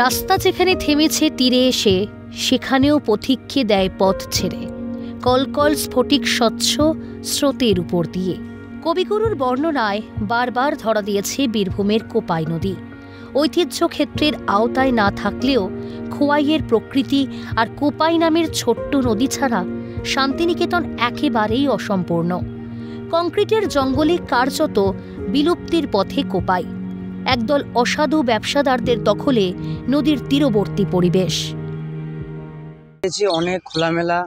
রাস্তা যেখানে থেমেছে তীরে এসে সেখানেও পথিককে দেয় পথ ছেড়ে, কলকল স্ফটিক স্বচ্ছ স্রোতের উপর দিয়ে। কবিগুরুর বর্ণনায় বারবার ধরা দিয়েছে বীরভূমের কোপাই নদী। ঐতিহ্য ক্ষেত্রের আওতায় না থাকলেও খোয়াইয়ের প্রকৃতি আর কোপাই নামের ছোট্ট নদী ছাড়া শান্তিনিকেতন একেবারেই অসম্পূর্ণ। কংক্রিটের জঙ্গলে কার্যত বিলুপ্তির পথে কোপাই, একদল অসাধু ব্যবসাদারদের দখলে নদীর তীরবর্তী পরিবেশ। অনেক খোলামেলা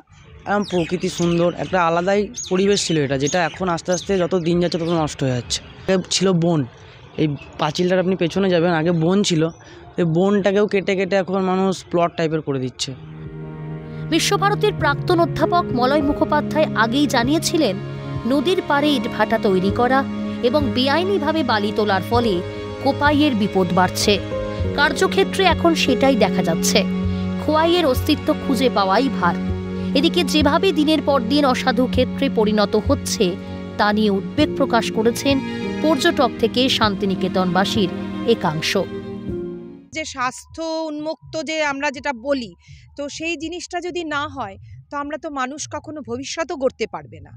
এবং প্রকৃতি সুন্দর, একটা আলাদাই পরিবেশ ছিল এটা, যেটা এখন আস্তে আস্তে যত দিন যাচ্ছে তত নষ্ট হয়ে যাচ্ছে। ছিল বন, এই পাঁচিলটার আপনি পেছনে যাবেন, আগে বন ছিল, এই বনটাকেও কেটে কেটে এখন মানুষ প্লট টাইপের করে দিচ্ছে। বিশ্বভারতীর প্রাক্তন অধ্যাপক মলয় মুখোপাধ্যায় আগেই জানিয়েছিলেন, নদীর পাড়ে ইটভাটা তৈরি করা এবং বেআইনিভাবে বালি তোলার ফলে কোপাইয়ের বিপদ বাড়ছে। কার্যক্ষেত্রে এখন সেটাই দেখা যাচ্ছে। খোয়াইয়ের অস্তিত্ব খুঁজে পাওয়াই ভার। এদিকে যেভাবে দিনের পর দিন অসাধু ক্ষেত্রে পরিণত হচ্ছে তা নিয়ে উদ্বেগ প্রকাশ করেছেন পর্যটক থেকে শান্তিনিকেতনবাসীর একাংশ। যে স্বাস্থ্য উন্মুক্ত যে আমরা যেটা বলি, তো সেই জিনিসটা যদি না হয় তো আমরা তো মানুষ কখনো ভবিষ্যৎও গড়তে পারবে না।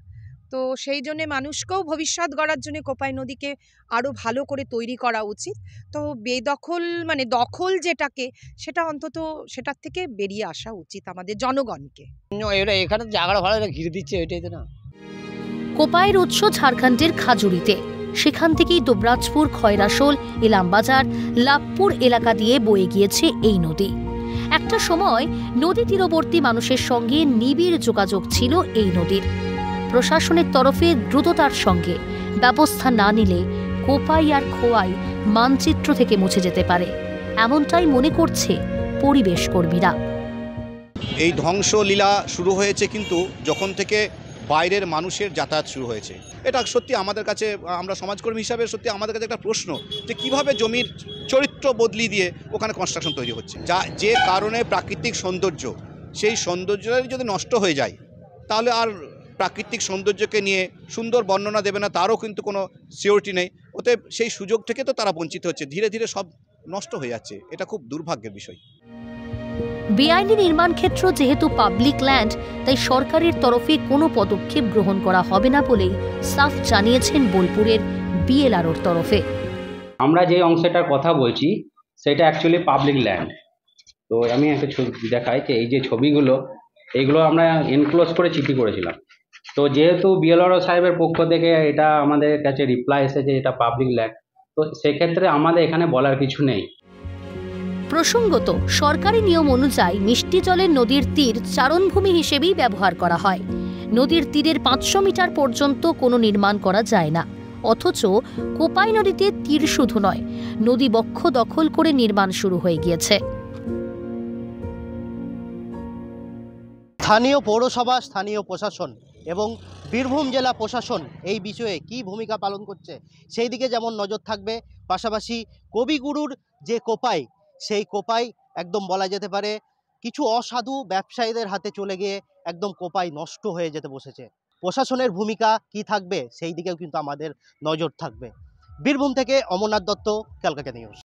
তো সেই জন্যে মানুষকেও ভবিষ্যৎ গড়ার জন্য কোপাই নদীকে আরও ভালো করে তৈরি করা উচিত। তো বেদখল মানে দখল যেটাকে, সেটা অন্তত সেটার থেকে বেরিয়ে আসা উচিত আমাদের জনগণকে। এখানে জায়গাটা ভালো ঘিরে দিচ্ছে, এটাই তো না। কোপাইয়ের উৎস ঝাড়খণ্ডের খাজুরিতে, সেখান থেকেই দুবরাজপুর, খয়রাশোল, ইলামবাজার, লাভপুর এলাকা দিয়ে বয়ে গিয়েছে এই নদী। একটা সময় নদী তীরবর্তী মানুষের সঙ্গে নিবিড় যোগাযোগ ছিল এই নদীর। প্রশাসনের তরফে দ্রুততার সঙ্গে ব্যবস্থা না নিলে কোপাই আর খোয়াই মানচিত্র থেকে মুছে যেতে পারে, এমনটাই মনে করছে পরিবেশ কর্মীরা। এই ধ্বংসলীলা শুরু হয়েছে কিন্তু যখন থেকে বাইরের মানুষের যাতায়াত শুরু হয়েছে। এটা সত্যি আমাদের কাছে, আমরা সমাজকর্মী হিসাবে সত্যি আমাদের কাছে একটা প্রশ্ন যে কীভাবে জমির চরিত্র বদলি দিয়ে ওখানে কনস্ট্রাকশন তৈরি হচ্ছে, যে কারণে প্রাকৃতিক সৌন্দর্য, সেই সৌন্দর্যটাই যদি নষ্ট হয়ে যায় তাহলে আর প্রাকৃতিক সৌন্দর্যকে নিয়ে সুন্দর বর্ণনা দেবে না, তারও কিন্তু কোনো সিওরিটি নেই। ওতে সেই সুযোগ থেকে তো তারা বঞ্চিত হচ্ছে, ধীরে ধীরে সব নষ্ট হয়ে যাচ্ছে। এটা খুব দুর্ভাগ্যের বিষয়। বেআইনি নির্মাণ ক্ষেত্র যেহেতু পাবলিক ল্যান্ড, তাই সরকারের তরফে কোনো পদক্ষেপ গ্রহণ করা হবে না বলেই সাফ জানিয়েছেন বোলপুরের বিএলআরওর তরফে। আমরা যে অংশটার কথা বলছি সেটা অ্যাকচুয়ালি পাবলিক ল্যান্ড। তো আমি একটা ছবি দেখাই যে এই যে ছবিগুলো, এইগুলো আমরা এনক্লোজ করে চিঠি করেছিলাম। তো যেহেতু বিএলআরও সাহেবের পক্ষ থেকে এটা আমাদের কাছে রিপ্লাই এসেছে এটা পাবলিক ল্যান্ড, তো সেক্ষেত্রে আমাদের এখানে বলার কিছু নেই। প্রসঙ্গত, সরকারি নিয়ম অনুযায়ী মিষ্টি জলের নদীর তীর চারণভূমি হিসেবেই ব্যবহার করা হয়। নদীর তীরের 500 মিটার পর্যন্ত কোনো নির্মাণ করা যায় না। অথচ কোপাই নদীতে তীর শুধু নয়, নদী বক্ষ দখল করে নির্মাণ শুরু হয়ে গিয়েছে। স্থানীয় পৌরসভা, স্থানীয় প্রশাসন এবং বীরভূম জেলা প্রশাসন এই বিষয়ে কী ভূমিকা পালন করছে সেই দিকে যেমন নজর থাকবে, পাশাপাশি কবিগুরুর যে কোপাই, সেই কোপাই একদম বলা যেতে পারে কিছু অসাধু ব্যবসায়ীদের হাতে চলে গিয়ে একদম কোপাই নষ্ট হয়ে যেতে বসেছে। প্রশাসনের ভূমিকা কি থাকবে সেই দিকেও কিন্তু আমাদের নজর থাকবে। বীরভূম থেকে অমরনাথ দত্ত, ক্যালকাটা নিউজ।